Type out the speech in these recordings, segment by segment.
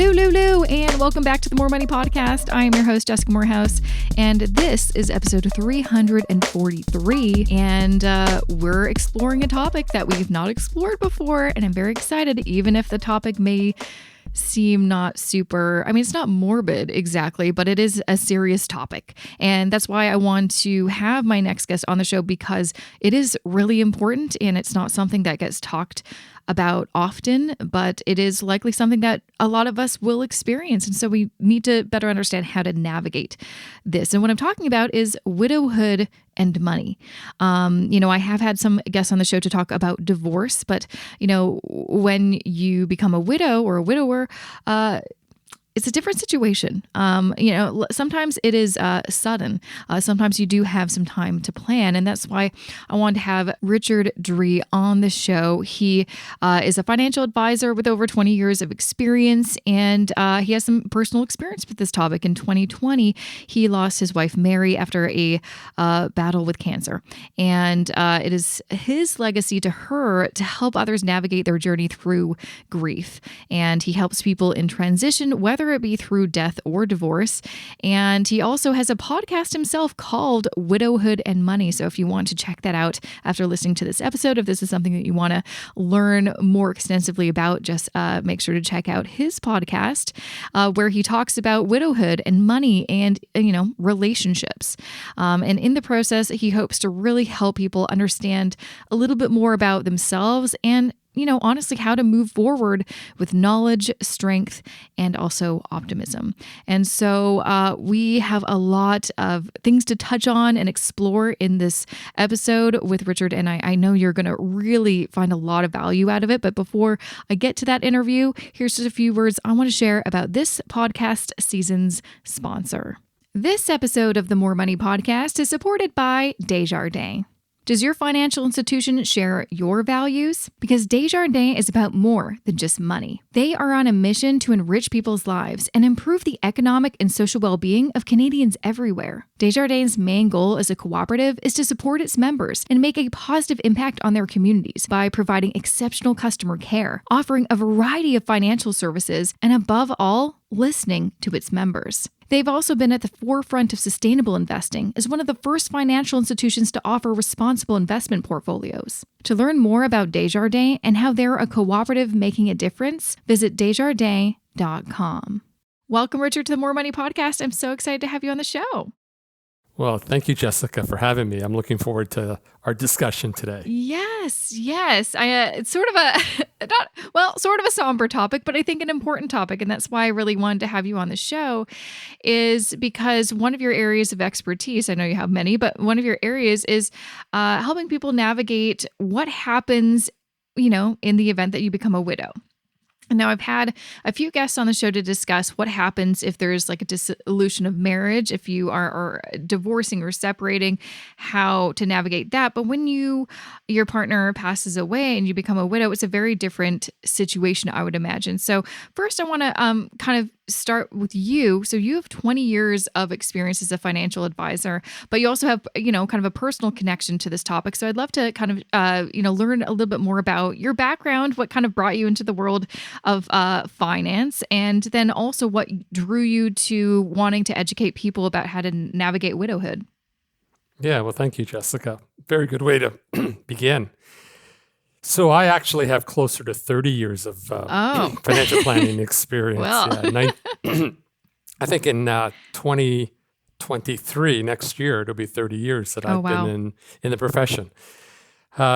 Hello, and welcome back to the More Money Podcast. I am your host, Jessica Morehouse, and this is episode 343, and we're exploring a topic that we've not explored before, and I'm very excited, even if the topic may seem not super, it's not morbid exactly, but it is a serious topic. And that's why I want to have my next guest on the show, because it is really important and it's not something that gets talked about often, but it is likely something that a lot of us will experience. And so we need to better understand how to navigate this. And what I'm talking about is widowhood and money. I have had some guests on the show to talk about divorce, but, when you become a widow or a widower, it's a different situation. Sometimes it is sudden. Sometimes you do have some time to plan. And that's why I wanted to have Richard Dree on the show. He is a financial advisor with over 20 years of experience, and he has some personal experience with this topic. In 2020, he lost his wife, Mary, after a battle with cancer. And it is his legacy to her to help others navigate their journey through grief. And he helps people in transition, whether it be through death or divorce. And he also has a podcast himself called Widowhood and Money. So if you want to check that out after listening to this episode, if this is something that you want to learn more extensively about, just make sure to check out his podcast where he talks about widowhood and money and, relationships. And in the process, he hopes to really help people understand a little bit more about themselves and honestly, how to move forward with knowledge, strength, and also optimism. And so we have a lot of things to touch on and explore in this episode with Richard. And I know you're going to really find a lot of value out of it. But before I get to that interview, here's just a few words I want to share about this podcast season's sponsor. This episode of the More Money Podcast is supported by Desjardins. Does your financial institution share your values? Because Desjardins is about more than just money. They are on a mission to enrich people's lives and improve the economic and social well-being of Canadians everywhere. Desjardins' main goal as a cooperative is to support its members and make a positive impact on their communities by providing exceptional customer care, offering a variety of financial services, and above all, listening to its members. They've also been at the forefront of sustainable investing as one of the first financial institutions to offer responsible investment portfolios. To learn more about Desjardins and how they're a cooperative making a difference, visit Desjardins.com. Welcome, Richard, to the More Money Podcast. I'm so excited to have you on the show. Well, thank you, Jessica, for having me. I'm looking forward to our discussion today. Yes. It's sort of a somber topic, but I think an important topic. And that's why I really wanted to have you on the show, is because one of your areas of expertise, I know you have many, but one of your areas is helping people navigate what happens, in the event that you become a widow. Now, I've had a few guests on the show to discuss what happens if there's like a dissolution of marriage, if you are divorcing or separating, how to navigate that. But when your partner passes away and you become a widow, it's a very different situation, I would imagine. So first, I want to kind of start with you. So you have 20 years of experience as a financial advisor, but you also have, kind of a personal connection to this topic. So I'd love to kind of, learn a little bit more about your background, what kind of brought you into the world of finance, and then also what drew you to wanting to educate people about how to navigate widowhood. Yeah, well, thank you, Jessica. Very good way to begin. So I actually have closer to 30 years of financial planning experience. Well. Yeah, I think in 2023, next year, it'll be 30 years that I've been in the profession.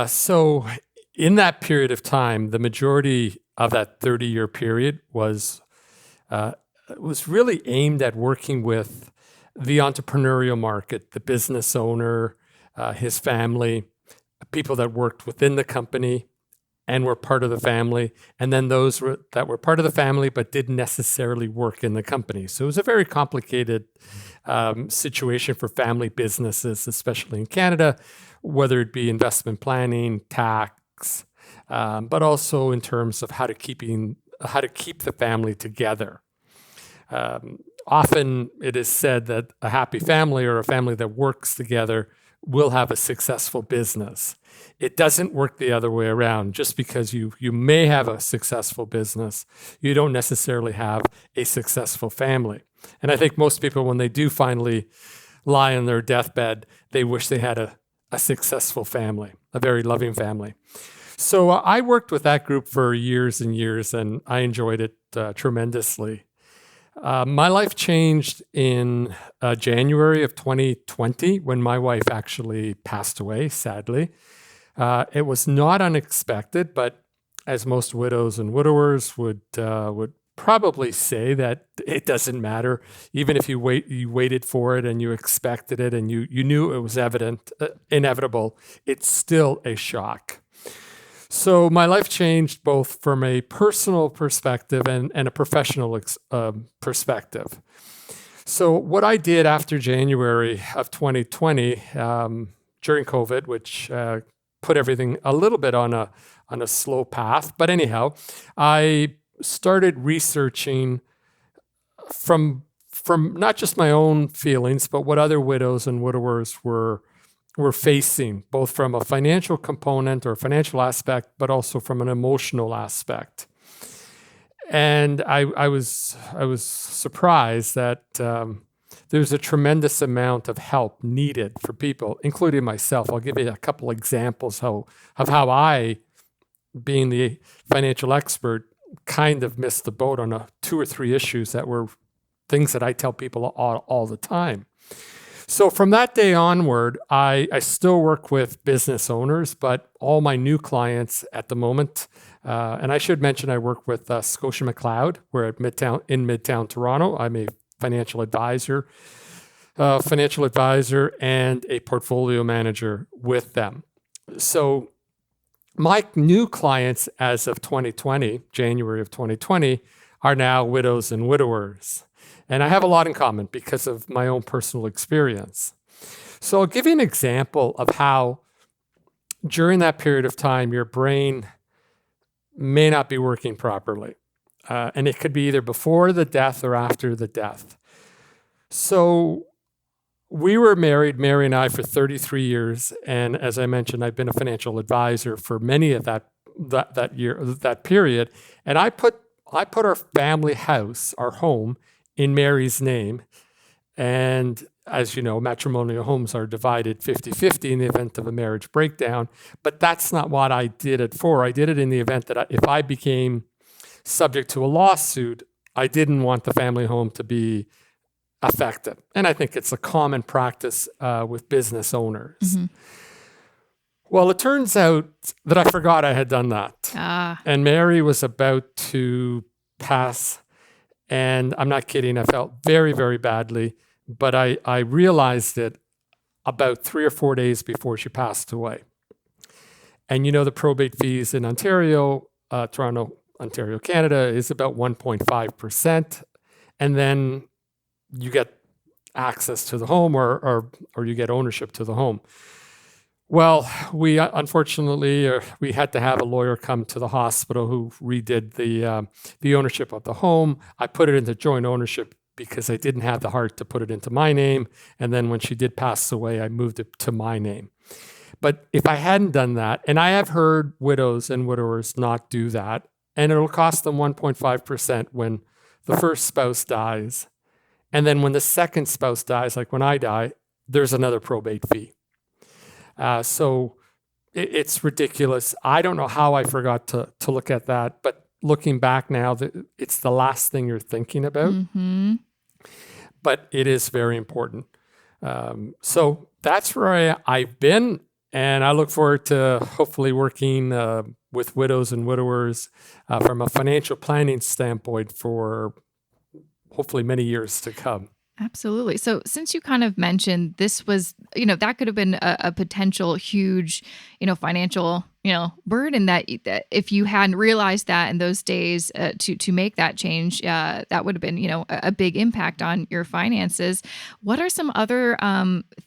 So in that period of time, the majority of that 30-year period was really aimed at working with the entrepreneurial market, the business owner, his family, people that worked within the company and were part of the family, and then those that were part of the family but didn't necessarily work in the company. So it was a very complicated situation for family businesses, especially in Canada, whether it be investment planning, tax, but also in terms of how to keep the family together. Often it is said that a happy family or a family that works together will have a successful business. It doesn't work the other way around. Just because you may have a successful business, you don't necessarily have a successful family. And I think most people, when they do finally lie on their deathbed, they wish they had a successful family, a very loving family. So I worked with that group for years and years, and I enjoyed it tremendously. My life changed in January of 2020 when my wife actually passed away, sadly. It was not unexpected, but as most widows and widowers would probably say, that it doesn't matter. Even if you waited for it and you expected it and you knew it was inevitable, it's still a shock. So my life changed both from a personal perspective and a professional perspective. So what I did after January of 2020, during COVID, which put everything a little bit on a slow path, but anyhow, I started researching from not just my own feelings, but what other widows and widowers were facing, both from a financial component or financial aspect, but also from an emotional aspect. And I was surprised that there's a tremendous amount of help needed for people, including myself. I'll give you a couple examples of how I, being the financial expert, kind of missed the boat on 2 or 3 issues that were things that I tell people all the time. So from that day onward, I still work with business owners, but all my new clients at the moment, and I should mention I work with Scotia McLeod. We're in Midtown Toronto. I'm a financial advisor and a portfolio manager with them. So my new clients as of January of 2020, are now widows and widowers. And I have a lot in common because of my own personal experience. So I'll give you an example of how during that period of time, your brain may not be working properly. And it could be either before the death or after the death. So we were married, Mary and I, for 33 years. And as I mentioned, I've been a financial advisor for many of that period. And I put our family house, our home, in Mary's name. And as you know, matrimonial homes are divided 50-50 in the event of a marriage breakdown. But that's not what I did it for. I did it in the event that if I became subject to a lawsuit, I didn't want the family home to be affected. And I think it's a common practice with business owners. Mm-hmm. Well, it turns out that I forgot I had done that. And Mary was about to pass. And I'm not kidding, I felt very, very badly, but I realized it about 3 or 4 days before she passed away. And you know, the probate fees in Ontario, Toronto, Ontario, Canada, is about 1.5%. And then you get access to the home or you get ownership to the home. Well, we unfortunately, we had to have a lawyer come to the hospital who redid the ownership of the home. I put it into joint ownership because I didn't have the heart to put it into my name. And then when she did pass away, I moved it to my name. But if I hadn't done that, and I have heard widows and widowers not do that, and it'll cost them 1.5% when the first spouse dies. And then when the second spouse dies, like when I die, there's another probate fee. So it's ridiculous. I don't know how I forgot to look at that, but looking back now, it's the last thing you're thinking about. Mm-hmm. But it is very important. So that's where I've been, and I look forward to hopefully working with widows and widowers from a financial planning standpoint for hopefully many years to come. Absolutely. So since you kind of mentioned this was, that could have been a potential huge, financial, burden that if you hadn't realized that in those days to make that change, that would have been, a big impact on your finances. What are some other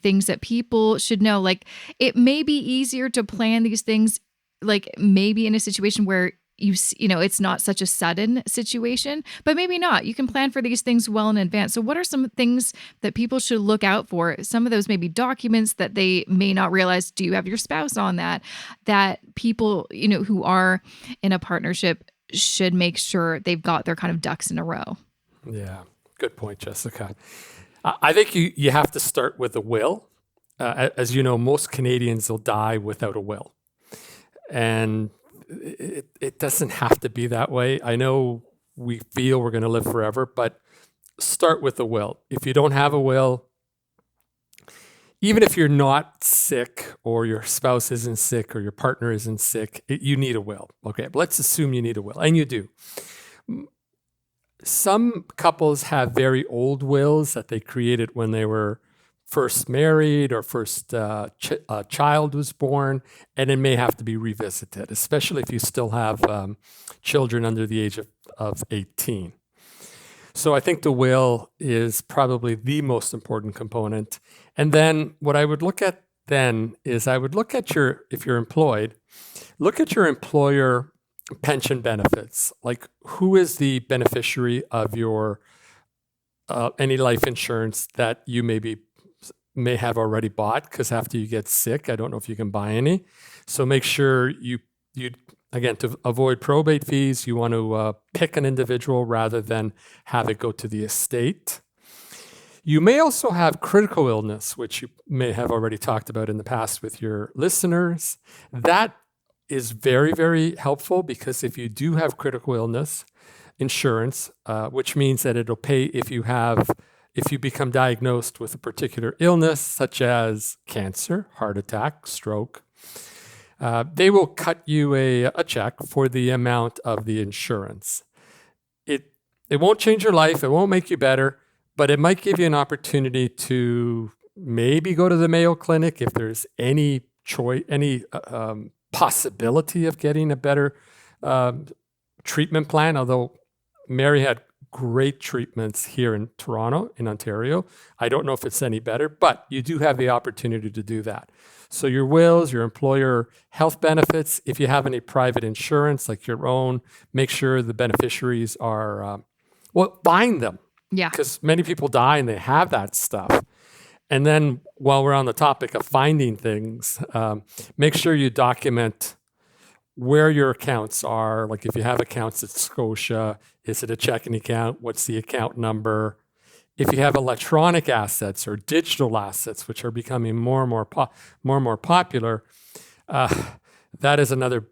things that people should know? Like, it may be easier to plan these things, like maybe in a situation where it's not such a sudden situation, but maybe not. You can plan for these things well in advance. So what are some things that people should look out for? Some of those maybe documents that they may not realize. Do you have your spouse on that people, who are in a partnership should make sure they've got their kind of ducks in a row? Yeah, good point, Jessica. I think you have to start with a will. As you know, most Canadians will die without a will. And it doesn't have to be that way. I know we feel we're going to live forever, but start with a will. If you don't have a will, even if you're not sick or your spouse isn't sick or your partner isn't sick, you need a will. Okay, but let's assume you need a will, and you do. Some couples have very old wills that they created when they were first married or first child was born, and it may have to be revisited, especially if you still have children under the age of 18. So I think the will is probably the most important component. And then what I would look at then is I would look at if you're employed, look at your employer pension benefits. Like, who is the beneficiary of your any life insurance that you may have already bought? Because after you get sick, I don't know if you can buy any. So make sure you again, to avoid probate fees, you want to pick an individual rather than have it go to the estate. You may also have critical illness, which you may have already talked about in the past with your listeners. That is very, very helpful, because if you do have critical illness insurance, which means that it'll pay if you become diagnosed with a particular illness, such as cancer, heart attack, stroke, they will cut you a check for the amount of the insurance. It won't change your life. It won't make you better, but it might give you an opportunity to maybe go to the Mayo Clinic if there's any possibility of getting a better treatment plan. Although Mary had great treatments here in Toronto, in Ontario. I don't know if it's any better, but you do have the opportunity to do that. So your wills, your employer health benefits, if you have any private insurance like your own, make sure the beneficiaries are, find them. Yeah. Because many people die and they have that stuff. And then while we're on the topic of finding things, make sure you document where your accounts are. Like, if you have accounts at Scotia, is it a checking account? What's the account number? If you have electronic assets or digital assets, which are becoming more and more popular, that is another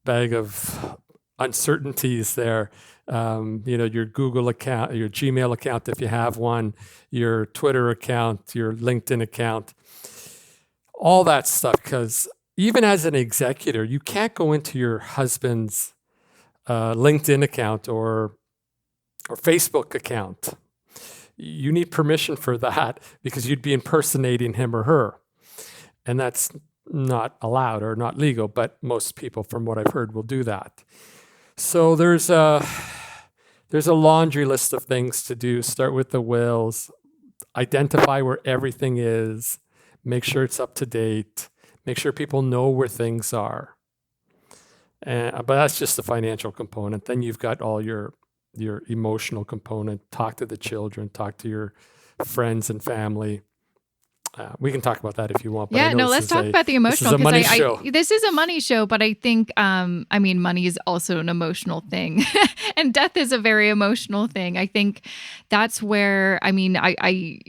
bag of uncertainties there. Your Google account, your Gmail account, if you have one, your Twitter account, your LinkedIn account, all that stuff. Because even as an executor, you can't go into your husband's LinkedIn account or Facebook account. You need permission for that, because you'd be impersonating him or her. And that's not allowed or not legal, but most people, from what I've heard, will do that. So there's a laundry list of things to do. Start with the wills, identify where everything is, make sure it's up to date, make sure people know where things are. But that's just the financial component. Then you've got all your emotional component. Talk to the children, talk to your friends and family. We can talk about that if you want. But let's talk about the emotional. This is a money show. This is a money show, but I think, money is also an emotional thing, and death is a very emotional thing. I think that's where, I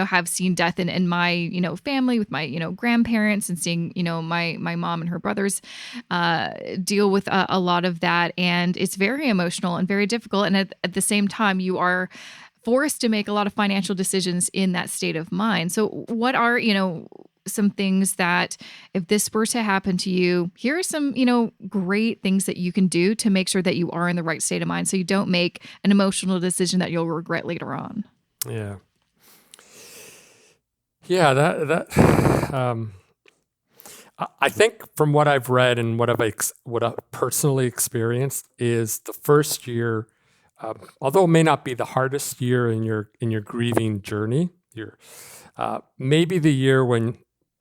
have seen death in my, family with my, grandparents, and seeing, my mom and her brothers deal with a lot of that, and it's very emotional and very difficult. And at the same time, you are forced to make a lot of financial decisions in that state of mind. So what are, some things that, if this were to happen to you, here are some, great things that you can do to make sure that you are in the right state of mind, so you don't make an emotional decision that you'll regret later on. Yeah. Yeah, I think from what I've read and what I've personally experienced is the first year, although it may not be the hardest year in your grieving journey, maybe the year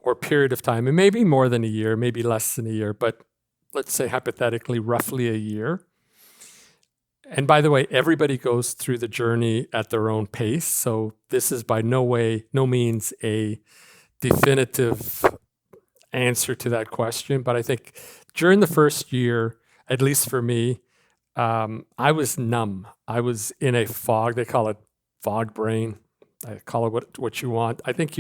or period of time, it may be more than a year, maybe less than a year, but let's say hypothetically, roughly a year. And by the way, everybody goes through the journey at their own pace. So this is by no means a definitive answer to that question. But I think during the first year, at least for me, I was numb. I was in a fog. They call it fog brain. I call it what you want. I think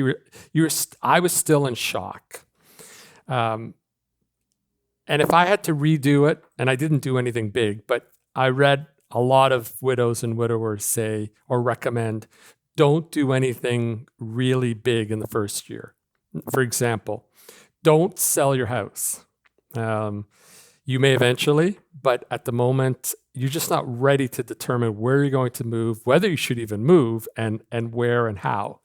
I was still in shock. And if I had to redo it, and I didn't do anything big, but I read a lot of widows and widowers say or recommend, don't do anything really big in the first year. For example, don't sell your house. You may eventually, but at the moment, you're just not ready to determine where you're going to move, whether you should even move, and where and how.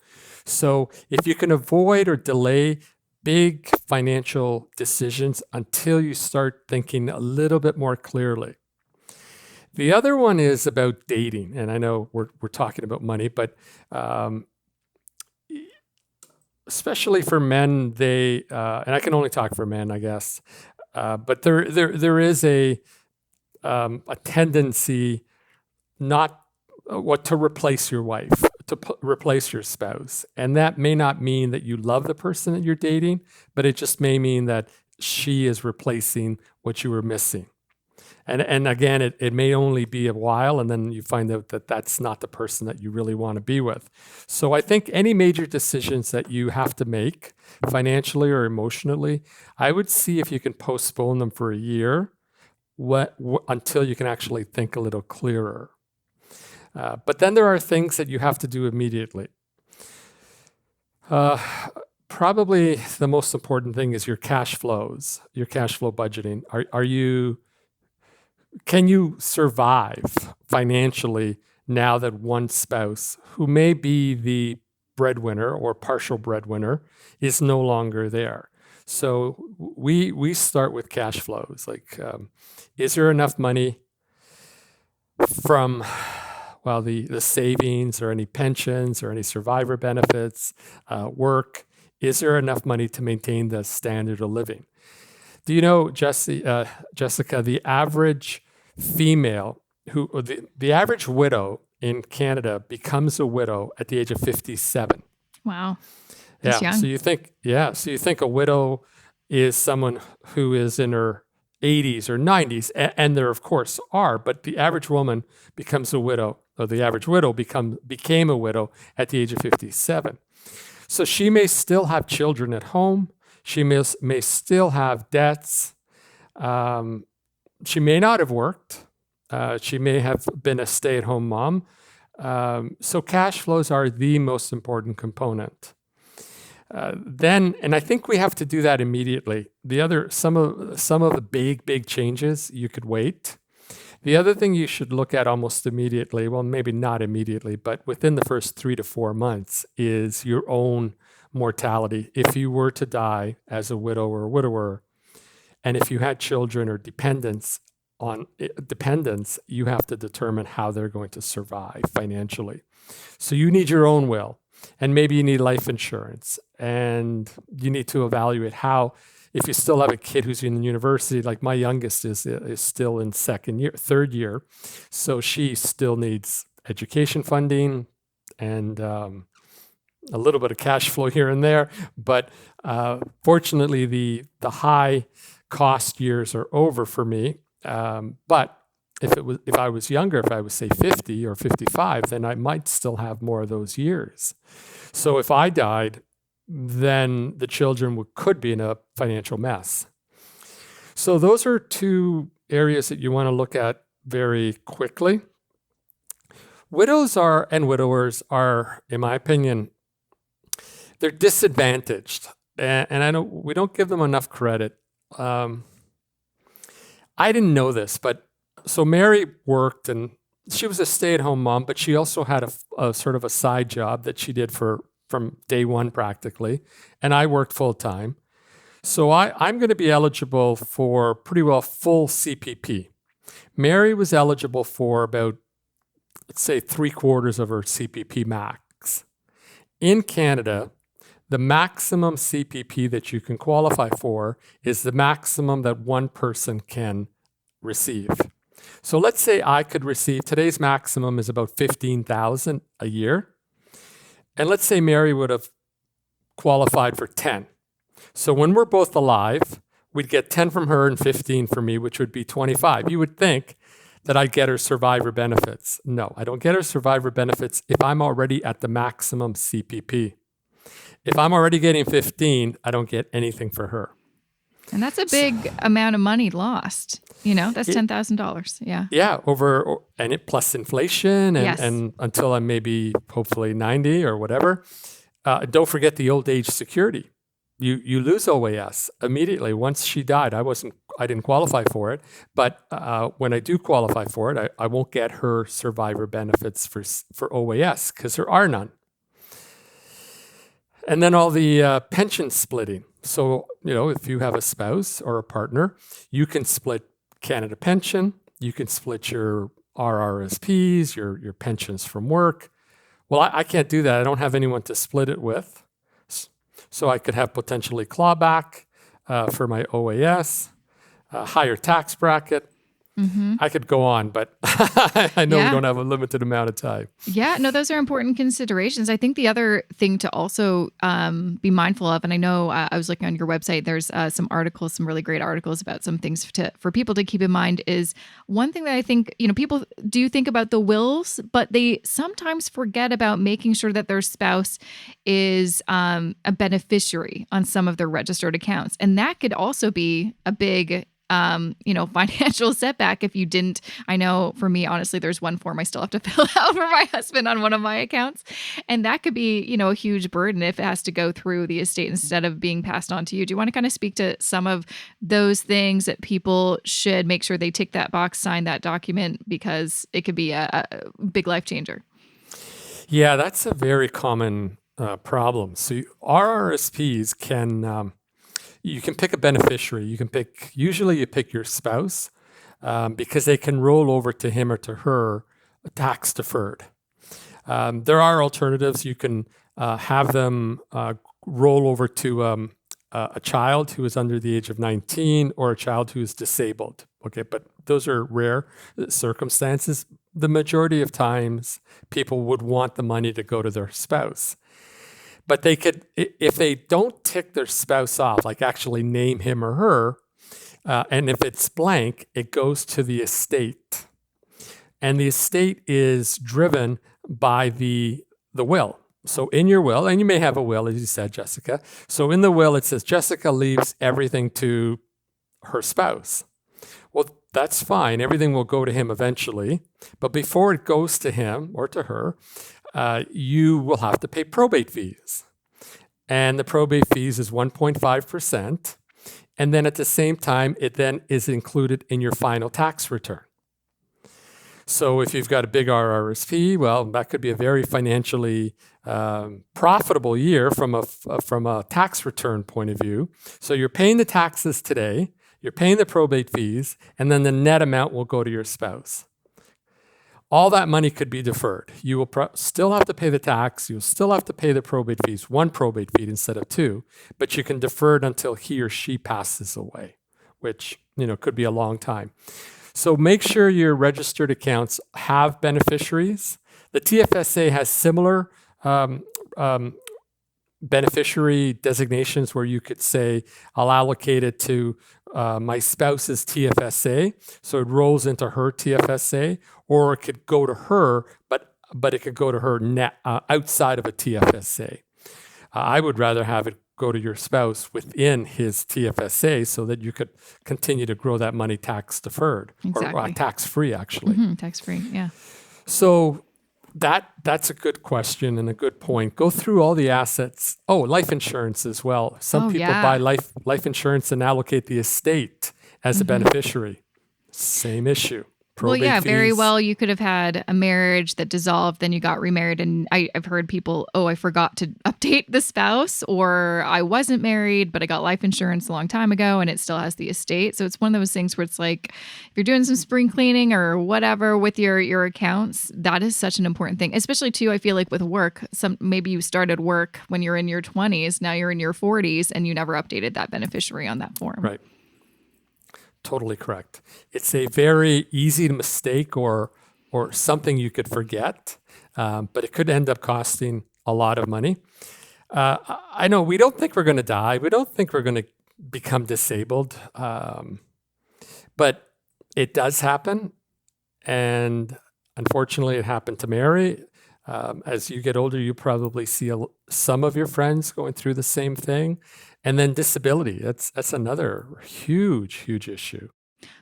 So if you can avoid or delay big financial decisions until you start thinking a little bit more clearly. The other one is about dating, and I know we're talking about money, but especially for men, and I can only talk for men, I guess, but there is a tendency not to replace your wife, to replace your spouse, and that may not mean that you love the person that you're dating, but it just may mean that she is replacing what you were missing. And again, it may only be a while, and then you find out that that's not the person that you really want to be with. So I think any major decisions that you have to make financially or emotionally, I would see if you can postpone them for a year until you can actually think a little clearer. But then there are things that you have to do immediately. Probably the most important thing is your cash flows, your cash flow budgeting. Can you survive financially now that one spouse, who may be the breadwinner or partial breadwinner, is no longer there? So we start with cash flows. Like, is there enough money from, the savings or any pensions or any survivor benefits, work? Is there enough money to maintain the standard of living? Do you know, Jessica, the average female the average widow in Canada becomes a widow at the age of 57. Wow. That's young. So you think a widow is someone who is in her 80s or 90s, and there of course are, but the average woman becomes a widow, or the average widow became a widow at the age of 57. So she may still have children at home. She may still have debts. She may not have worked. She may have been a stay-at-home mom. So cash flows are the most important component. And I think we have to do that immediately. Some of the big changes, you could wait. The other thing you should look at almost immediately, well, maybe not immediately, but within the first 3 to 4 months, is your own mortality. If you were to die as a widow or a widower, and if you had children or dependents, you have to determine how they're going to survive financially. So you need your own will, and maybe you need life insurance, and you need to evaluate how, if you still have a kid who's in university, like my youngest is still in third year, so she still needs education funding and a little bit of cash flow here and there. But fortunately, the high cost years are over for me. But if I was younger, if I was say 50 or 55, then I might still have more of those years. So if I died, then the children could be in a financial mess. So those are two areas that you want to look at very quickly. Widows and widowers are, in my opinion, they're disadvantaged. And I know we don't give them enough credit. I didn't know this, but so Mary worked, and she was a stay-at-home mom, but she also had a sort of a side job that she did from day one practically, and I worked full-time. So I'm going to be eligible for pretty well full CPP. Mary was eligible for about, let's say, 3/4 of her CPP max. In Canada, the maximum CPP that you can qualify for is the maximum that one person can receive. So let's say I could receive, today's maximum is about $15,000 a year. And let's say Mary would have qualified for 10. So when we're both alive, we'd get 10 from her and 15 from me, which would be 25. You would think that I'd get her survivor benefits. No, I don't get her survivor benefits if I'm already at the maximum CPP. If I'm already getting 15, I don't get anything for her. And that's a big amount of money lost. That's $10,000. Yeah. Yeah, and it plus inflation and until I'm maybe hopefully 90 or whatever. Don't forget the old age security. You lose OAS immediately. Once she died, I didn't qualify for it. But when I do qualify for it, I won't get her survivor benefits for OAS because there are none. And then all the pension splitting. So, if you have a spouse or a partner, you can split Canada Pension. You can split your RRSPs, your pensions from work. Well, I can't do that. I don't have anyone to split it with. So I could have potentially clawback for my OAS, higher tax bracket. Mm-hmm. I could go on, but I know we don't have a limited amount of time. Yeah, no, those are important considerations. I think the other thing to also be mindful of, and I know I was looking on your website, there's some articles, some really great articles about some things for people to keep in mind is one thing that I think, people do think about the wills, but they sometimes forget about making sure that their spouse is a beneficiary on some of their registered accounts. And that could also be a big financial setback if you didn't. I know for me, honestly, there's one form I still have to fill out for my husband on one of my accounts. And that could be, a huge burden if it has to go through the estate instead of being passed on to you. Do you want to kind of speak to some of those things that people should make sure they tick that box, sign that document, because it could be a big life changer? Yeah, that's a very common problem. So RRSPs can... you can pick a beneficiary. Usually you pick your spouse because they can roll over to him or to her tax deferred. There are alternatives. You can have them roll over to a child who is under the age of 19 or a child who is disabled. Okay, but those are rare circumstances. The majority of times people would want the money to go to their spouse. But they could, if they don't tick their spouse off, like actually name him or her, and if it's blank, it goes to the estate. And the estate is driven by the will. So in your will, and you may have a will, as you said, Jessica. So in the will, it says Jessica leaves everything to her spouse. Well, that's fine. Everything will go to him eventually. But before it goes to him or to her, you will have to pay probate fees. And the probate fees is 1.5%. And then at the same time, it then is included in your final tax return. So if you've got a big RRSP, well, that could be a very financially profitable year from a tax return point of view. So you're paying the taxes today, you're paying the probate fees, and then the net amount will go to your spouse. All that money could be deferred. You will still have to pay the tax. You'll still have to pay the probate fees, one probate fee instead of two, but you can defer it until he or she passes away, which could be a long time. So make sure your registered accounts have beneficiaries. The TFSA has similar beneficiary designations where you could say, I'll allocate it to my spouse's TFSA, so it rolls into her TFSA, or it could go to her, but it could go to her net outside of a TFSA. I would rather have it go to your spouse within his TFSA so that you could continue to grow that money tax deferred, or tax free actually. Mm-hmm, tax free, yeah. So that's a good question and a good point. Go through all the assets. Oh, life insurance as well. Some people buy life insurance and allocate the estate as a beneficiary. Same issue. probate Well, yeah, fees. very well. You could have had a marriage that dissolved, then you got remarried. And I've heard people, oh, I forgot to update the spouse, or I wasn't married, but I got life insurance a long time ago and it still has the estate. So it's one of those things where it's like, if you're doing some spring cleaning or whatever with your accounts, that is such an important thing. Especially too, I feel like with work, maybe you started work when you're in your 20s, now you're in your 40s and you never updated that beneficiary on that form. Right. Totally correct. It's a very easy mistake or something you could forget, but it could end up costing a lot of money. I know we don't think we're going to die. We don't think we're going to become disabled, but it does happen. And unfortunately, it happened to Mary. As you get older, you probably see some of your friends going through the same thing. And then disability, that's another huge issue.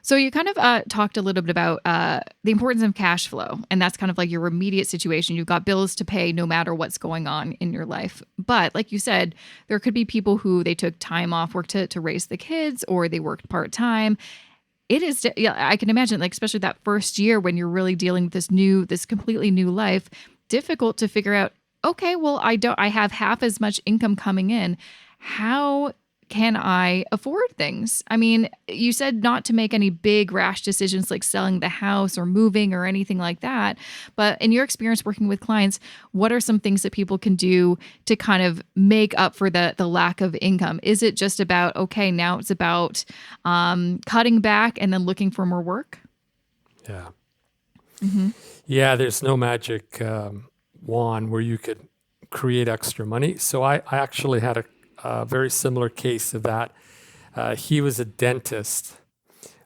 So you kind of talked a little bit about the importance of cash flow, and that's kind of like your immediate situation. You've got bills to pay no matter what's going on in your life. But like you said, there could be people who they took time off work to raise the kids, or they worked part-time. It is, I can imagine, like especially that first year when you're really dealing with this completely new life, difficult to figure out, okay, well, I have half as much income coming in. How can I afford things? I mean, you said not to make any big rash decisions like selling the house or moving or anything like that. But in your experience working with clients, what are some things that people can do to kind of make up for the lack of income? Is it just about, okay, now it's about cutting back and then looking for more work? Yeah. Mm-hmm. Yeah, there's no magic wand where you could create extra money. So I actually had a very similar case of that. He was a dentist,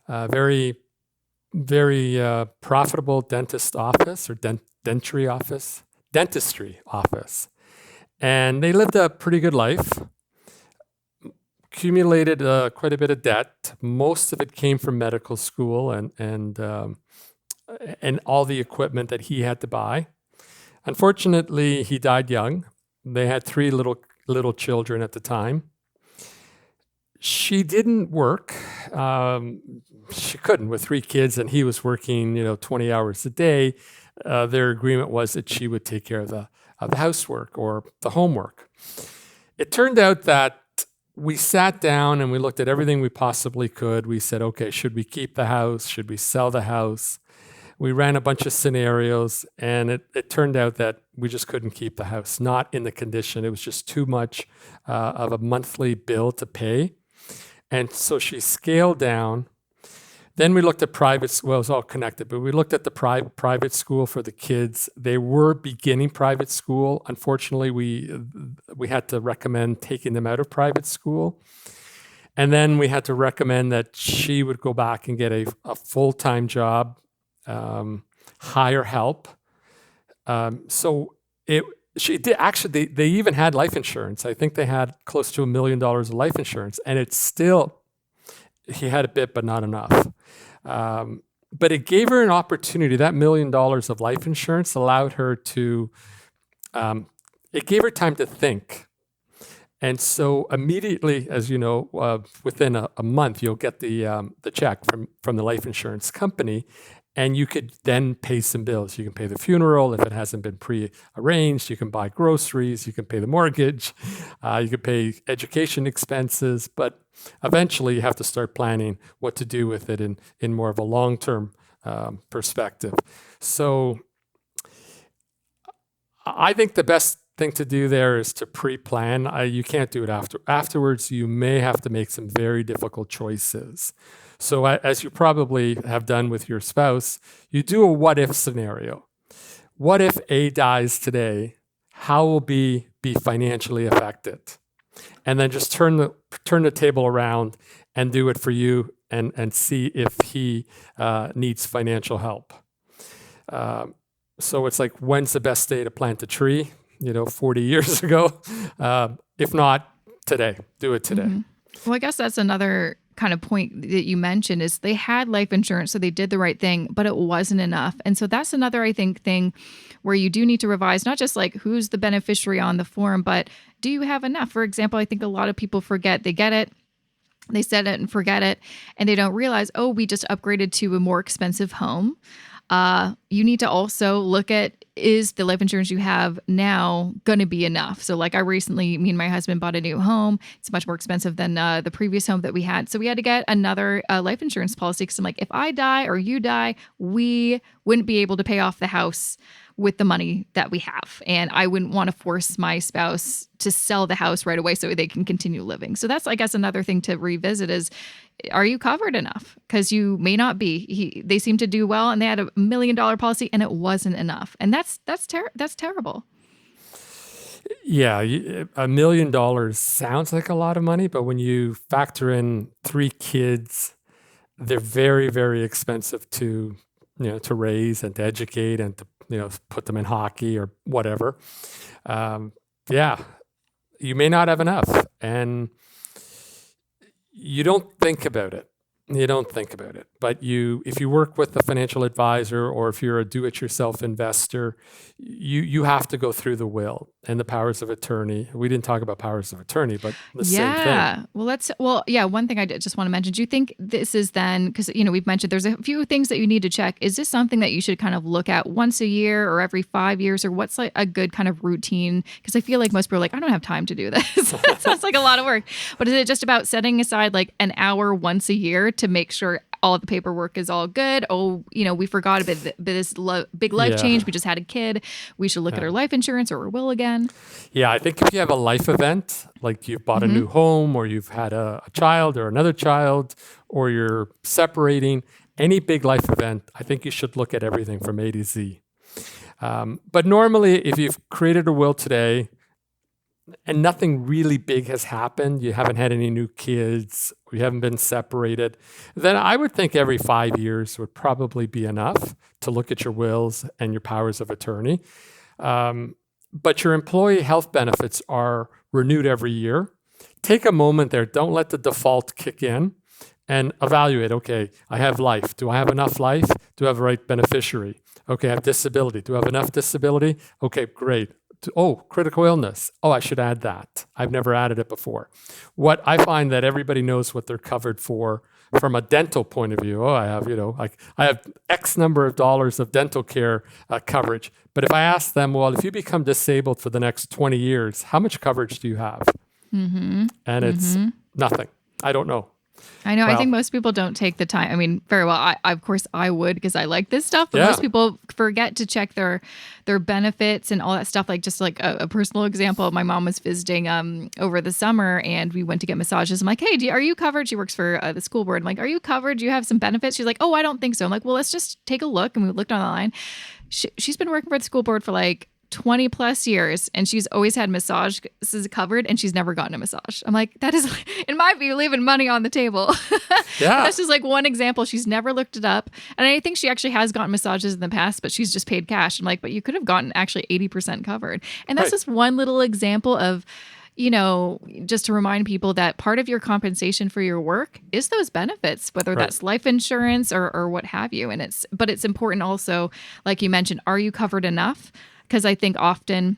very profitable dentist office or dentistry office. And they lived a pretty good life, accumulated quite a bit of debt. Most of it came from medical school and all the equipment that he had to buy. Unfortunately, he died young. They had 3 little children at the time. She didn't work. She couldn't with 3 kids, and he was working, 20 hours a day. Their agreement was that she would take care of the housework or the homework. It turned out that we sat down and we looked at everything we possibly could. We said, okay, should we keep the house? Should we sell the house? We ran a bunch of scenarios, and it turned out that we just couldn't keep the house, not in the condition. It was just too much of a monthly bill to pay. And so she scaled down. Then we looked at private school. Well, it was all connected, but we looked at the private school for the kids. They were beginning private school. Unfortunately, we had to recommend taking them out of private school. And then we had to recommend that she would go back and get a full-time job, hire help. She did actually. They even had life insurance. I think they had close to $1 million of life insurance, and it's still he had a bit, but not enough. But it gave her an opportunity. That $1 million of life insurance allowed her to. It gave her time to think, and so immediately, as you know, within a month, you'll get the check from the life insurance company. And you could then pay some bills. You can pay the funeral if it hasn't been pre-arranged. You can buy groceries. You can pay the mortgage. You can pay education expenses. But eventually, you have to start planning what to do with it in more of a long-term perspective. So I think the best thing to do there is to pre-plan. You can't do it afterwards. You may have to make some very difficult choices. So as you probably have done with your spouse, you do a what-if scenario. What if A dies today? How will B be financially affected? And then just turn the table around and do it for you and see if he needs financial help. So it's like, when's the best day to plant a tree? 40 years ago. If not, today. Do it today. Mm-hmm. Well, I guess that's another kind of point that you mentioned is they had life insurance, so they did the right thing, but it wasn't enough. And so that's another, I think, thing where you do need to revise, not just like who's the beneficiary on the form, but do you have enough? For example, I think a lot of people forget they get it. They set it and forget it, and they don't realize, oh, we just upgraded to a more expensive home. You need to also look at, is the life insurance you have now going to be enough? So like me and my husband bought a new home. It's much more expensive than the previous home that we had. So we had to get another life insurance policy because I'm like, if I die or you die, we wouldn't be able to pay off the house with the money that we have. And I wouldn't want to force my spouse to sell the house right away so they can continue living. So that's, I guess, another thing to revisit is, are you covered enough? Because you may not be. They seem to do well, and they had $1 million policy, and it wasn't enough. And that's terrible. Yeah, $1 million sounds like a lot of money, but when you factor in 3 kids, they're very, very expensive to raise and to educate and to put them in hockey or whatever. You may not have enough, and you don't think about it. But if you work with a financial advisor, or if you're a do-it-yourself investor, you have to go through the will and the powers of attorney. We didn't talk about powers of attorney, but the same thing. One thing I just want to mention. Do you think this is then, because we've mentioned there's a few things that you need to check. Is this something that you should kind of look at once a year or every 5 years, or what's like a good kind of routine? Because I feel like most people are like, I don't have time to do this. It sounds like a lot of work. But is it just about setting aside like an hour once a year to make sure all the paperwork is all good? Oh, we forgot about this big life change. We just had a kid. We should look at our life insurance or our will again. Yeah, I think if you have a life event, like you've bought a new home, or you've had a child or another child, or you're separating, any big life event, I think you should look at everything from A to Z. But normally, if you've created a will today, and nothing really big has happened, you haven't had any new kids, you haven't been separated, then I would think every 5 years would probably be enough to look at your wills and your powers of attorney. But your employee health benefits are renewed every year. Take a moment there. Don't let the default kick in, and evaluate, okay, I have life. Do I have enough life? Do I have the right beneficiary? Okay, I have disability. Do I have enough disability? Okay, great. Oh, critical illness. Oh, I should add that. I've never added it before. What I find that everybody knows what they're covered for from a dental point of view. Oh, I have X number of dollars of dental care coverage. But if I ask them, well, if you become disabled for the next 20 years, how much coverage do you have? And it's nothing. I don't know. I know. Well, I think most people don't take the time. I mean, very well. Of course, I would, because I like this stuff. But most people forget to check their benefits and all that stuff. Like, just like a personal example, my mom was visiting over the summer, and we went to get massages. I'm like, hey, are you covered? She works for the school board. I'm like, are you covered? Do you have some benefits? She's like, oh, I don't think so. I'm like, well, let's just take a look. And we looked online. She's been working for the school board for like 20 plus years, and she's always had massages covered, and she's never gotten a massage. I'm like, that is, in my view, leaving money on the table. Yeah. That's just like one example. She's never looked it up. And I think she actually has gotten massages in the past, but she's just paid cash. I'm like, but you could have gotten actually 80% covered. And that's just one little example of, just to remind people that part of your compensation for your work is those benefits, whether that's life insurance or what have you. And it's important also, like you mentioned, are you covered enough? Because I think often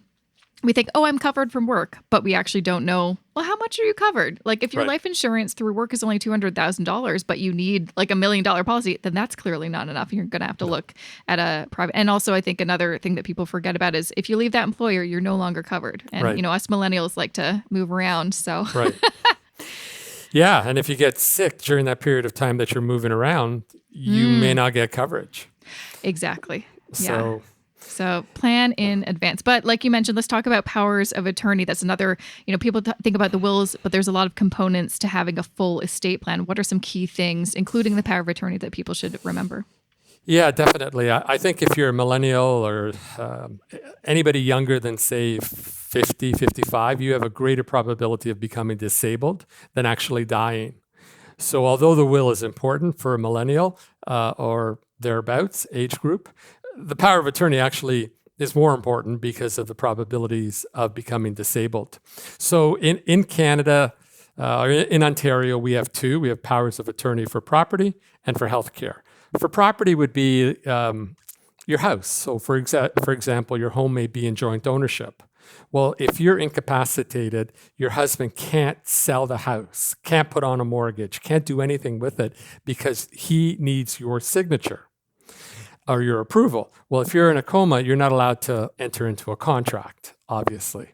we think, oh, I'm covered from work, but we actually don't know, well, how much are you covered? Like, if your life insurance through work is only $200,000, but you need like $1 million policy, then that's clearly not enough. You're going to have to look at a private. And also, I think another thing that people forget about is if you leave that employer, you're no longer covered. And, us millennials like to move around. So. Right. Yeah. And if you get sick during that period of time that you're moving around, you may not get coverage. Exactly. So plan in advance. But like you mentioned, let's talk about powers of attorney. That's another, people think about the wills, but there's a lot of components to having a full estate plan. What are some key things, including the power of attorney, that people should remember? Yeah, definitely. I think if you're a millennial or anybody younger than, say, 50, 55, you have a greater probability of becoming disabled than actually dying. So although the will is important for a millennial or thereabouts age group, the power of attorney actually is more important because of the probabilities of becoming disabled. So in Canada, in Ontario, we have two. We have powers of attorney for property and for healthcare. For property would be your house. So for example, your home may be in joint ownership. Well, if you're incapacitated, your husband can't sell the house, can't put on a mortgage, can't do anything with it because he needs your signature or your approval. Well, if you're in a coma, you're not allowed to enter into a contract, obviously.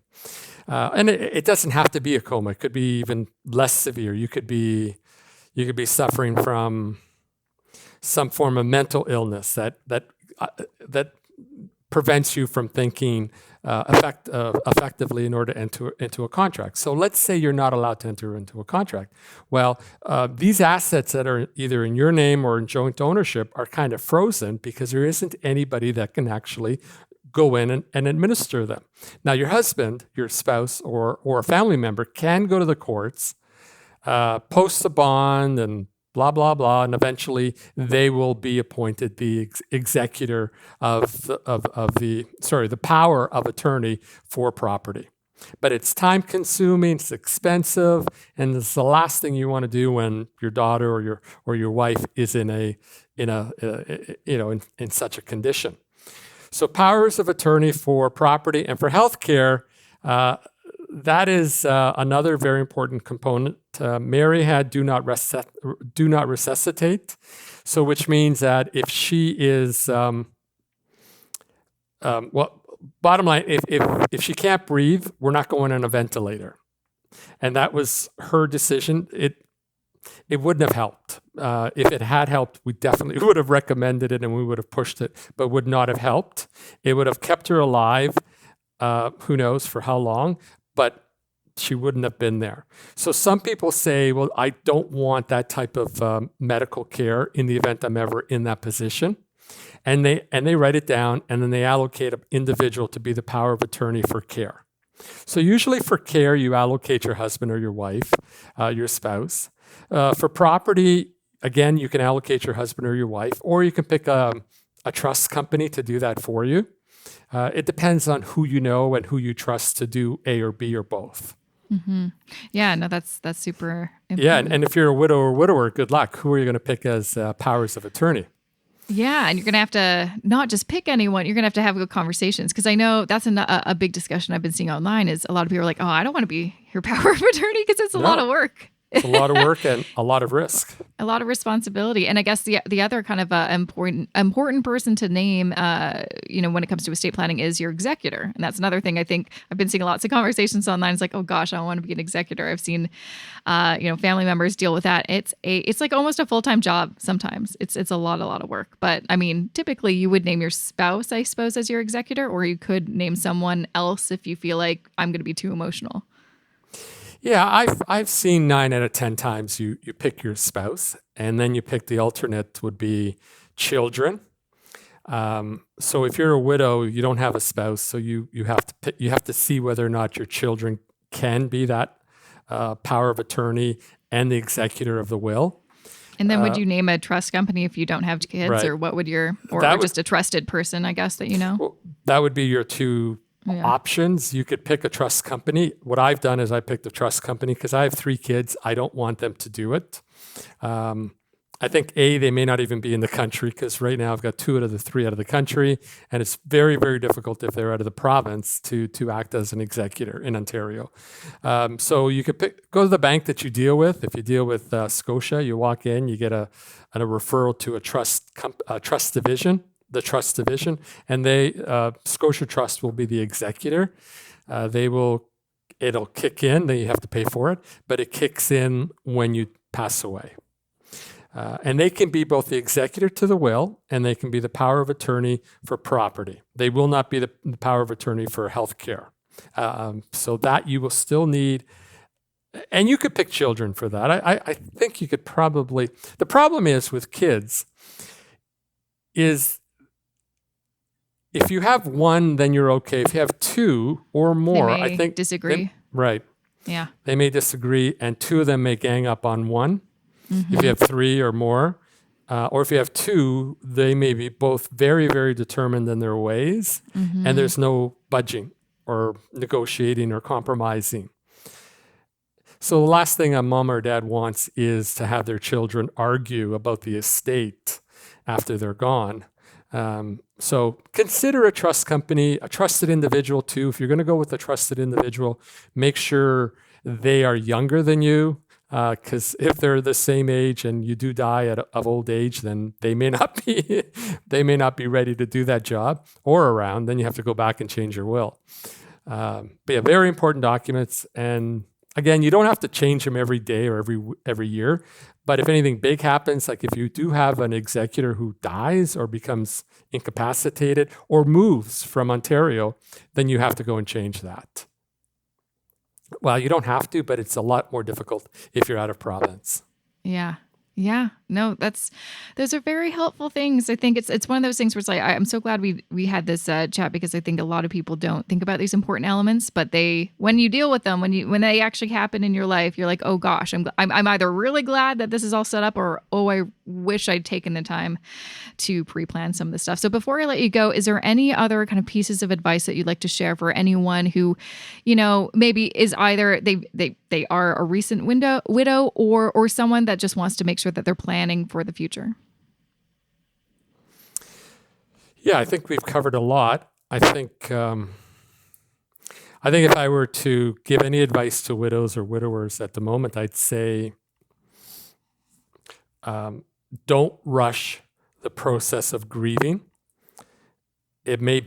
And it doesn't have to be a coma. It could be even less severe. You could be suffering from some form of mental illness that prevents you from thinking effectively in order to enter into a contract. So let's say you're not allowed to enter into a contract. Well, these assets that are either in your name or in joint ownership are kind of frozen because there isn't anybody that can actually go in and administer them. Now, your husband, your spouse, or a family member can go to the courts, post a bond and blah, blah, blah, and eventually they will be appointed the executor of the power of attorney for property. But it's time consuming, it's expensive, and it's the last thing you want to do when your daughter or your wife is in such a condition. So powers of attorney for property and for healthcare, that is another very important component. Mary had do not resuscitate, so which means that if she is, bottom line, if she can't breathe, we're not going on a ventilator, and that was her decision. It wouldn't have helped. If it had helped, we definitely would have recommended it and we would have pushed it, but would not have helped. It would have kept her alive. Who knows for how long? But she wouldn't have been there. So some people say, well, I don't want that type of medical care in the event I'm ever in that position. And they write it down and then they allocate an individual to be the power of attorney for care. So usually for care, you allocate your husband or your wife, your spouse. For property, again, you can allocate your husband or your wife, or you can pick a trust company to do that for you. It depends on who you know and who you trust to do A or B or both. Mm-hmm. Yeah, no, that's super important. Yeah, and if you're a widow or widower, good luck. Who are you going to pick as powers of attorney? Yeah, and you're going to have to not just pick anyone, you're going to have good conversations. Because I know that's a big discussion I've been seeing online is a lot of people are like, oh, I don't want to be your power of attorney because it's a lot of work. It's a lot of work and a lot of risk. A lot of responsibility. And I guess the other kind of important person to name, when it comes to estate planning is your executor. And that's another thing I think I've been seeing lots of conversations online. It's like, oh gosh, I want to be an executor. I've seen, family members deal with that. It's like almost a full-time job sometimes. It's a lot of work. But I mean, typically you would name your spouse, I suppose, as your executor, or you could name someone else if you feel like I'm going to be too emotional. Yeah, I've seen 9 out of 10 times you pick your spouse, and then you pick the alternate would be children. So if you're a widow, you don't have a spouse, so you have to see whether or not your children can be that power of attorney and the executor of the will. And then would you name a trust company if you don't have kids, right? Or what would just a trusted person, I guess, that you know? Well, that would be your two options. You could pick a trust company. What I've done is I picked a trust company because I have 3 kids. I don't want them to do it. I think they may not even be in the country because right now I've got 2 out of the 3 out of the country, and it's very, very difficult if they're out of the province to act as an executor in Ontario. So you could go to the bank that you deal with. If you deal with Scotia, you walk in, you get a referral to a trust division. The trust division, and Scotia Trust will be the executor. It'll kick in, then you have to pay for it, but it kicks in when you pass away. And they can be both the executor to the will, and they can be the power of attorney for property. They will not be the power of attorney for health care. So that you will still need, and you could pick children for that. I think you could probably, the problem is with kids is, if you have 1, then you're okay. If you have 2 or more, I think disagree. Right. Yeah. They may disagree, and 2 of them may gang up on 1. Mm-hmm. If you have 3 or more, or if you have 2, they may be both very, very determined in their ways, mm-hmm. and there's no budging or negotiating or compromising. So the last thing a mom or dad wants is to have their children argue about the estate after they're gone. So consider a trust company, a trusted individual too. If you're going to go with a trusted individual, make sure they are younger than you. Because if they're the same age and you do die of old age, then they may not be ready to do that job or around. Then you have to go back and change your will. But yeah, very important documents. And again, you don't have to change them every day or every year. But if anything big happens, like if you do have an executor who dies or becomes incapacitated or moves from Ontario, then you have to go and change that. Well, you don't have to, but it's a lot more difficult if you're out of province. Yeah. Yeah, no, those are very helpful things. I think it's one of those things where it's like, I'm so glad we had this chat, because I think a lot of people don't think about these important elements, but when you deal with them, when they actually happen in your life, you're like, oh gosh, I'm either really glad that this is all set up, or, oh, I wish I'd taken the time to pre-plan some of this stuff. So before I let you go, is there any other kind of pieces of advice that you'd like to share for anyone who, maybe is either they are a recent widow or someone that just wants to make sure that they're planning for the future? Yeah, I think we've covered a lot. I think if I were to give any advice to widows or widowers at the moment, I'd say don't rush the process of grieving. It may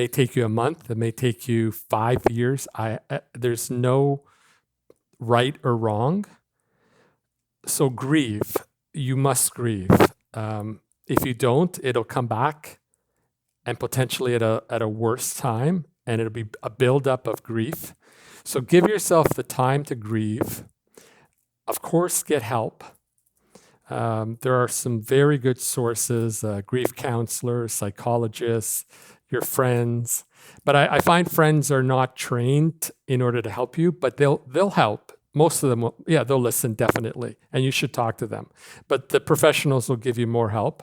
take you a month. It may take you 5 years. There's no right or wrong. So grieve. You must grieve. If you don't, it'll come back, and potentially at a worse time, and it'll be a buildup of grief. So give yourself the time to grieve. Of course, get help. There are some very good sources, grief counselors, psychologists, your friends. But I find friends are not trained in order to help you, but they'll help. Most of them will, they'll listen, definitely, and you should talk to them. But the professionals will give you more help.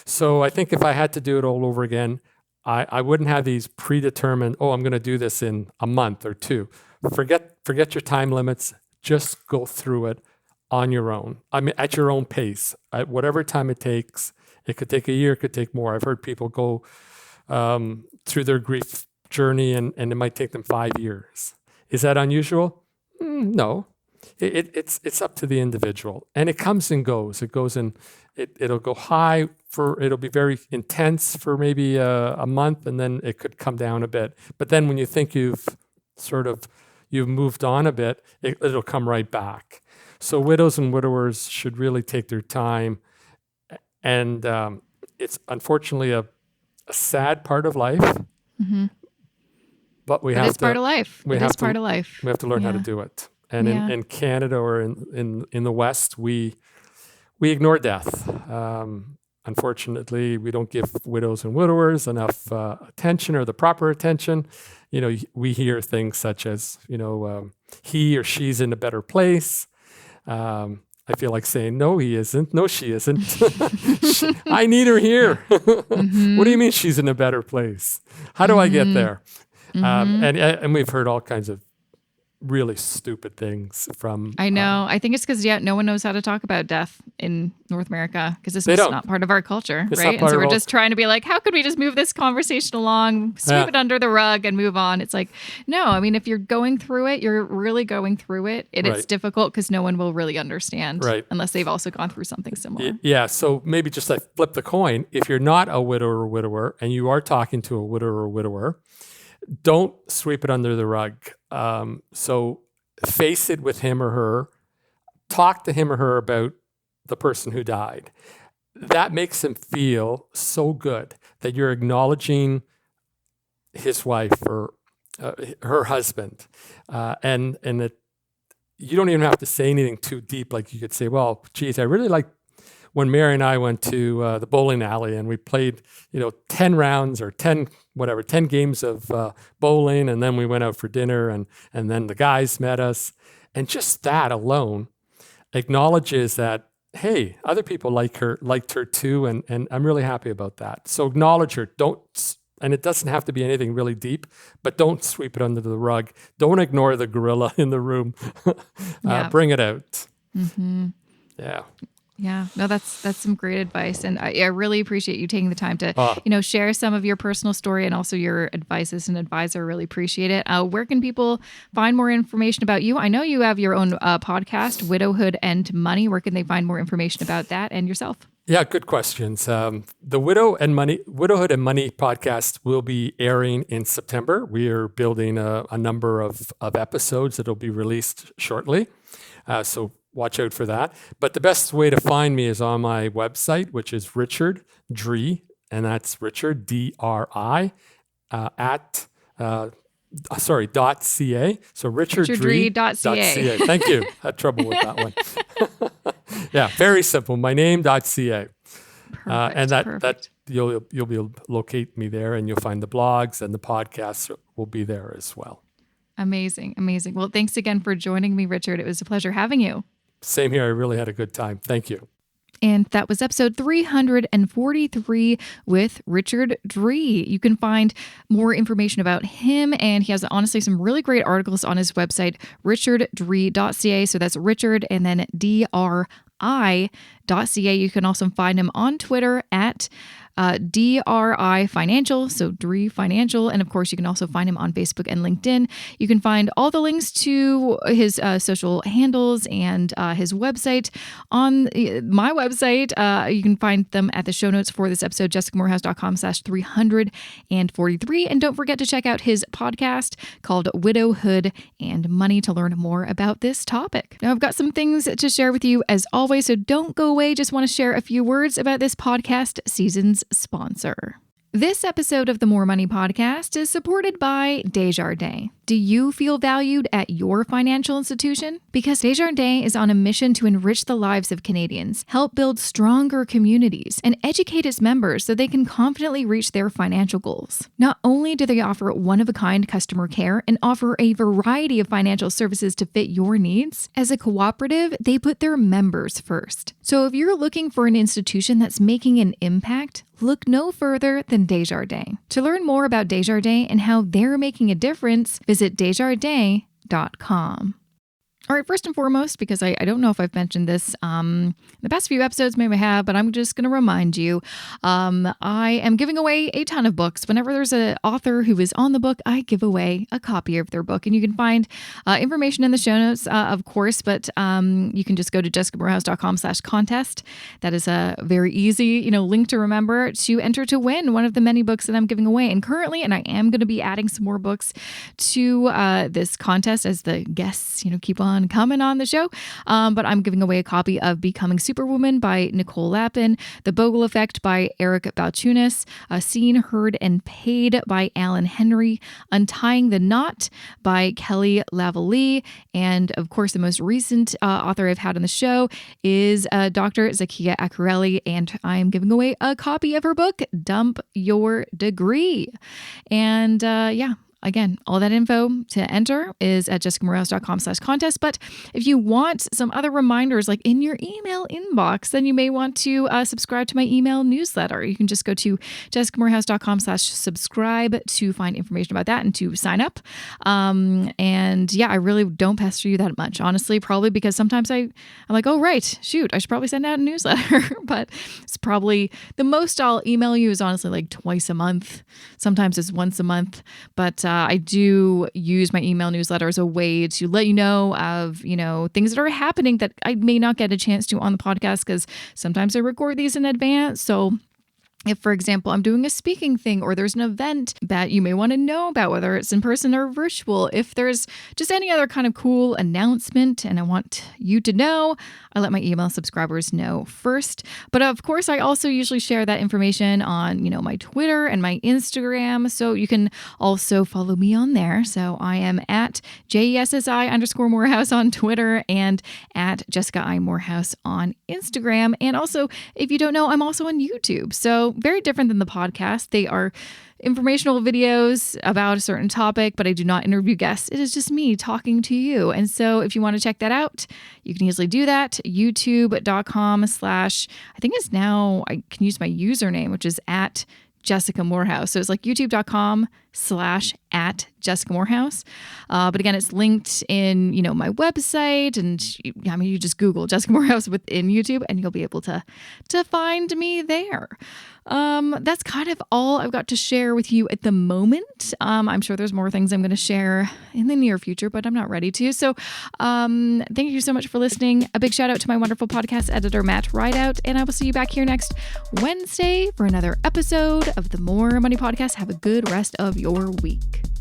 So I think if I had to do it all over again, I wouldn't have these predetermined, I'm going to do this in a month or 2. Forget your time limits. Just go through it on your own. I mean, at your own pace, at whatever time it takes. It could take a year, it could take more. I've heard people go through their grief journey and it might take them 5 years. Is that unusual? No, it's up to the individual, and it comes and goes. It goes in, it'll go high it'll be very intense for maybe a month, and then it could come down a bit. But then when you think you've moved on a bit, it'll come right back. So widows and widowers should really take their time, and it's unfortunately a sad part of life. Mm-hmm. But it's part of life. It is part of life. We have to learn how to do it. And in Canada or in the West, we ignore death. Unfortunately, we don't give widows and widowers enough attention, or the proper attention. We hear things such as, he or she's in a better place. I feel like saying, no, he isn't. No, she isn't. I need her here. Mm-hmm. What do you mean she's in a better place? How do I get there? Mm-hmm. And we've heard all kinds of really stupid things from... I know. I think it's because, no one knows how to talk about death in North America, because this is not part of our culture, right? And so we're just trying to be like, how could we just move this conversation along, sweep it under the rug and move on? It's like, no, I mean, if you're going through it, you're really going through it. It's difficult because no one will really understand unless they've also gone through something similar. Yeah. So maybe just like flip the coin. If you're not a widow or widower and you are talking to a widow or widower, don't sweep it under the rug. So face it with him or her. Talk to him or her about the person who died. That makes him feel so good that you're acknowledging his wife or her husband, and that you don't even have to say anything too deep. Like you could say, well, geez, I really like when Mary and I went to the bowling alley and we played, 10 rounds or 10 games of bowling. And then we went out for dinner and then the guys met us. And just that alone acknowledges that, hey, other people liked her too. And I'm really happy about that. So acknowledge her. And it doesn't have to be anything really deep, but don't sweep it under the rug. Don't ignore the gorilla in the room. Bring it out. Mm-hmm. Yeah. Yeah, no, that's some great advice. And I really appreciate you taking the time to, share some of your personal story and also your advice as an advisor. I really appreciate it. Where can people find more information about you? I know you have your own podcast, Widowhood and Money. Where can they find more information about that and yourself? Yeah, good questions. The Widowhood and Money podcast will be airing in September. We are building a number of episodes that will be released shortly. So watch out for that. But the best way to find me is on my website, which is Richard Dree, and that's Richard, D-R-I, .ca. So richarddree.ca. Thank you. I had trouble with that one. Yeah, very simple. My name.ca. And that you'll be able to locate me there, and you'll find the blogs, and the podcasts will be there as well. Amazing. Well, thanks again for joining me, Richard. It was a pleasure having you. Same here. I really had a good time. Thank you. And that was episode 343 with Richard Dree. You can find more information about him, and he has honestly some really great articles on his website, richarddree.ca. So that's Richard and then DRI.ca. You can also find him on Twitter at DRI Financial, so Dree Financial. And of course, you can also find him on Facebook and LinkedIn. You can find all the links to his social handles and his website on my website. You can find them at the show notes for this episode, jessicamorehouse.com/343. And don't forget to check out his podcast called Widowhood and Money to learn more about this topic. Now, I've got some things to share with you as always, so don't go away. Just want to share a few words about this podcast season's sponsor. This episode of the More Money Podcast is supported by Desjardins. Do you feel valued at your financial institution? Because Desjardins is on a mission to enrich the lives of Canadians, help build stronger communities, and educate its members so they can confidently reach their financial goals. Not only do they offer one-of-a-kind customer care and offer a variety of financial services to fit your needs, as a cooperative, they put their members first. So if you're looking for an institution that's making an impact, look no further than Desjardins. To learn more about Desjardins and how they're making a difference, visit desjardins.com. All right, first and foremost, because I don't know if I've mentioned this in the past few episodes, maybe I have, but I'm just going to remind you, I am giving away a ton of books. Whenever there's an author who is on the book, I give away a copy of their book. And you can find information in the show notes, of course, but you can just go to jessicamorehouse.com/contest. That is a very easy, link to remember to enter to win one of the many books that I'm giving away. And currently, and I am going to be adding some more books to this contest as the guests, keep on coming on the show. But I'm giving away a copy of Becoming Superwoman by Nicole Lapin, The Bogle Effect by Eric Balchunas, Seen, Heard, and Paid by Alan Henry, Untying the Knot by Kelly Lavallee, and of course, the most recent author I've had on the show is Dr. Zakia Akureli, and I'm giving away a copy of her book, Dump Your Degree. And again, all that info to enter is at jessicamorehouse.com/contest. But if you want some other reminders, like in your email inbox, then you may want to subscribe to my email newsletter. You can just go to jessicamorehouse.com/subscribe to find information about that and to sign up. I really don't pester you that much, honestly, probably because sometimes I'm like, oh, right, shoot, I should probably send out a newsletter. But it's probably the most I'll email you is honestly like twice a month. Sometimes it's once a month. But I do use my email newsletter as a way to let you know of, things that are happening that I may not get a chance to on the podcast because sometimes I record these in advance. So if, for example, I'm doing a speaking thing or there's an event that you may want to know about, whether it's in person or virtual, if there's just any other kind of cool announcement and I want you to know, I let my email subscribers know first. But of course, I also usually share that information on, my Twitter and my Instagram. So you can also follow me on there. So I am at JESSI_Morehouse on Twitter and at Jessica I. Morehouse on Instagram. And also, if you don't know, I'm also on YouTube. So very different than the podcast. They are informational videos about a certain topic, but I do not interview guests. It is just me talking to you. And so if you want to check that out, you can easily do that. YouTube.com/ I think it's now, I can use my username, which is at Jessica Morehouse. So it's like youtube.com/ @JessicaMorehouse. But again, it's linked in, my website, and you just Google Jessica Morehouse within YouTube and you'll be able to find me there. That's kind of all I've got to share with you at the moment. I'm sure there's more things I'm going to share in the near future, but I'm not ready to. So, thank you so much for listening. A big shout out to my wonderful podcast editor, Matt Rideout, and I will see you back here next Wednesday for another episode of the More Money Podcast. Have a good rest of your week.